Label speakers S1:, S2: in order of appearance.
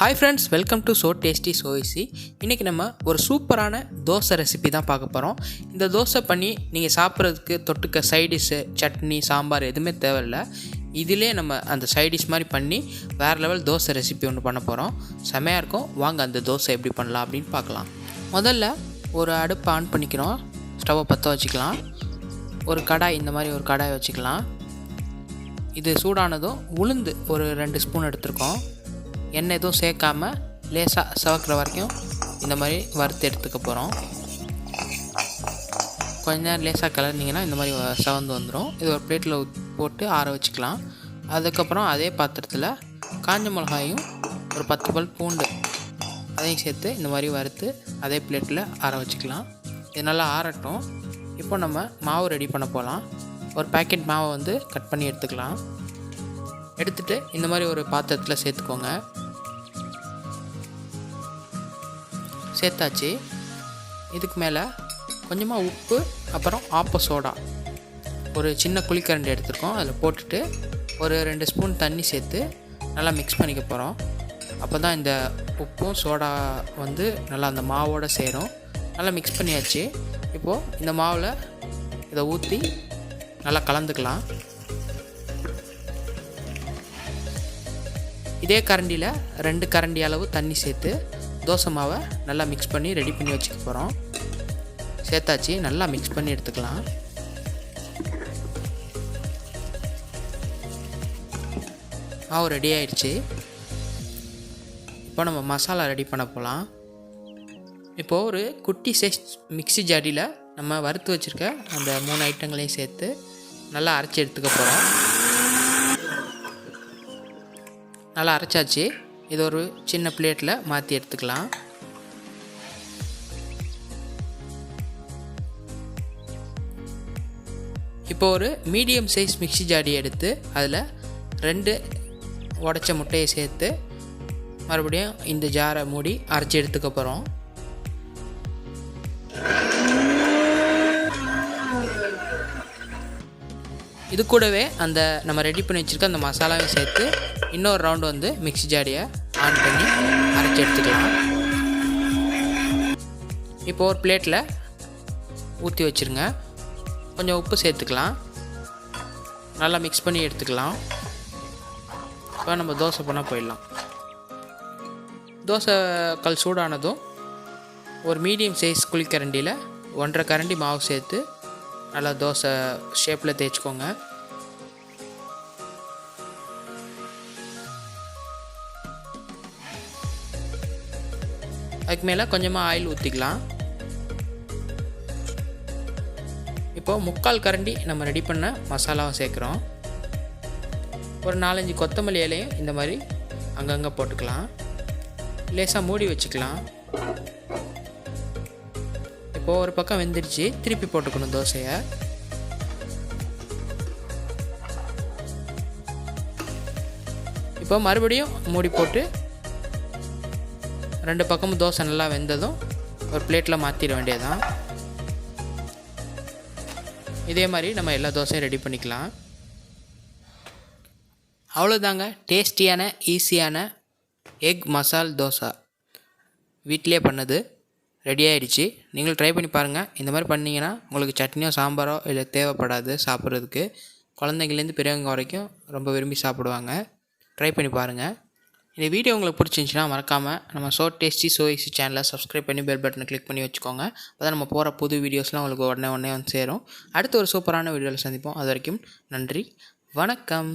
S1: Hi friends, welcome to so tasty so easy. இன்றைக்கி நம்ம ஒரு சூப்பரான தோசை ரெசிபி தான் பார்க்க போகிறோம். இந்த தோசை பண்ணி நீங்கள் சாப்பிட்றதுக்கு தொட்டுக்க சைடிஷ்ஷு, சட்னி, சாம்பார் எதுவுமே தேவையில்லை. இதிலே நம்ம அந்த சைடிஷ் மாதிரி பண்ணி வேறு லெவல் தோசை ரெசிபி ஒன்று பண்ண போகிறோம். செமையாக இருக்கும். வாங்க அந்த தோசை எப்படி பண்ணலாம் அப்படின்னு பார்க்கலாம். முதல்ல ஒரு அடுப்பை ஆன் பண்ணிக்கிறோம். ஸ்டவ்வை பற்ற வச்சுக்கலாம். ஒரு கடாய், இந்த மாதிரி ஒரு கடாய் வச்சுக்கலாம். இது சூடானதும் உளுந்து ஒரு 2 ஸ்பூன் எடுத்துருக்கோம். எண்ணெய் எதுவும் சேர்க்காமல் லேசாக சவக்கிற வரைக்கும் இந்த மாதிரி வறுத்து எடுத்துக்க போகிறோம். கொஞ்ச நேரம் லேசாக கிளறினீங்கன்னா இந்த மாதிரி சவந்து வந்துடும். இது ஒரு பிளேட்டில் போட்டு ஆற வச்சுக்கலாம். அதுக்கப்புறம் அதே பாத்திரத்தில் காஞ்ச மிளகாயும் ஒரு 10 பல் பூண்டு அதையும் சேர்த்து இந்த மாதிரி வறுத்து அதே பிளேட்டில் ஆற வச்சுக்கலாம். இது நல்லா ஆறட்டும். இப்போ நம்ம மாவு ரெடி பண்ண போகலாம். ஒரு பேக்கெட் மாவை கட் பண்ணி எடுத்துக்கலாம். எடுத்துகிட்டு இந்த மாதிரி ஒரு பாத்திரத்தில் சேர்த்துக்கோங்க. சேர்த்தாச்சு. இதுக்கு மேலே கொஞ்சமாக உப்பு, அப்புறம் ஆப்ப சோடா ஒரு சின்ன குழிக்கரண்டி எடுத்துருக்கோம். அதில் போட்டுட்டு ஒரு 2 ஸ்பூன் தண்ணி சேர்த்து நல்லா மிக்ஸ் பண்ணிக்க போகிறோம். அப்போ தான் இந்த உப்பும் சோடா நல்லா அந்த மாவோடு சேரும். நல்லா மிக்ஸ் பண்ணியாச்சு. இப்போது இந்த மாவில் இதை ஊற்றி நல்லா கலந்துக்கலாம். இதே கரண்டியில் 2 கரண்டி அளவு தண்ணி சேர்த்து தோசை மாவை நல்லா மிக்ஸ் பண்ணி ரெடி பண்ணி வச்சுக்க போகிறோம். சேர்த்தாச்சு. நல்லா மிக்ஸ் பண்ணி எடுத்துக்கலாம். மாவு ரெடி ஆயிடுச்சு. இப்போ நம்ம மசாலா ரெடி பண்ண போகலாம். இப்போது ஒரு குட்டி சைஸ் மிக்ஸி ஜாடியில் நம்ம வறுத்து வச்சுருக்க அந்த 3 ஐட்டங்களையும் சேர்த்து நல்லா அரைச்சி எடுத்துக்க போகிறோம். நல்லா அரைச்சாச்சு. இது ஒரு சின்ன பிளேட்டில் மாற்றி எடுத்துக்கலாம். இப்போ ஒரு மீடியம் சைஸ் மிக்ஸி ஜாடி எடுத்து அதில் 2 உடைச்ச முட்டையை சேர்த்து மறுபடியும் இந்த ஜாரை மூடி அரைச்சி எடுத்துக்க போகிறோம். இது கூடவே அந்த நம்ம ரெடி பண்ணி வச்சுருக்க அந்த மசாலாவையும் சேர்த்து இன்னொரு ரவுண்டு மிக்ஸி ஜாடியை ஆன் பண்ணி அரைச்சி எடுத்துக்கலாம். இப்போ ஒரு பிளேட்டில் ஊற்றி வச்சுருங்க. கொஞ்சம் உப்பு சேர்த்துக்கலாம். நல்லா மிக்ஸ் பண்ணி எடுத்துக்கலாம். இப்போ நம்ம தோசை பண்ண போயிடலாம். தோசை கல் சூடானதும் ஒரு மீடியம் சைஸ் குழிக்கரண்டியில் 1.5 கரண்டி மாவு சேர்த்து நல்லா தோசை ஷேப்பில் தேய்ச்சிக்கோங்க. அதுக்கு மேலே கொஞ்சமாக ஆயில் ஊற்றிக்கலாம். இப்போது 3/4 கரண்டி நம்ம ரெடி பண்ண மசாலாவை சேர்க்குறோம். ஒரு 4-5 கொத்தமல்லி இலையும் இந்த மாதிரி அங்கங்கே போட்டுக்கலாம். லேசாக மூடி வச்சுக்கலாம். இப்போது ஒரு பக்கம் வெந்துடுச்சு. திருப்பி போட்டுக்கணும் தோசையை. இப்போ மறுபடியும் மூடி போட்டு 2 பக்கமும் தோசை நல்லா வெந்ததும் ஒரு பிளேட்டில் மாற்றிட வேண்டியதுதான். இதே மாதிரி நம்ம எல்லா தோசையும் ரெடி பண்ணிக்கலாம். அவ்வளோதாங்க. டேஸ்டியான ஈஸியான எக் மசால் தோசை வீட்டிலே பண்ணது ரெடி ஆகிடுச்சு. நீங்களும் ட்ரை பண்ணி பாருங்கள். இந்த மாதிரி பண்ணிங்கன்னா உங்களுக்கு சட்னியோ சாம்பாரோ இல்லை தேவைப்படாது சாப்பிட்றதுக்கு. குழந்தைங்கள்லேருந்து பெரியவங்க வரைக்கும் ரொம்ப விரும்பி சாப்பிடுவாங்க. ட்ரை பண்ணி பாருங்கள். இந்த வீடியோ உங்களுக்கு பிடிச்சிருந்துச்சின்னா மறக்காமல் நம்ம ஸோ டேஸ்டி ஸோ ஈஸி சேனலை சப்ஸ்கிரைப் பண்ணி பெல் பட்டனை கிளிக் பண்ணி வச்சுக்கோங்க. அப்போ தான் நம்ம போகிற புது வீடியோஸ்லாம் உங்களுக்கு உடனே சேரும். அடுத்து ஒரு சூப்பரான வீடியோவில் சந்திப்போம். அது வரைக்கும் நன்றி, வணக்கம்.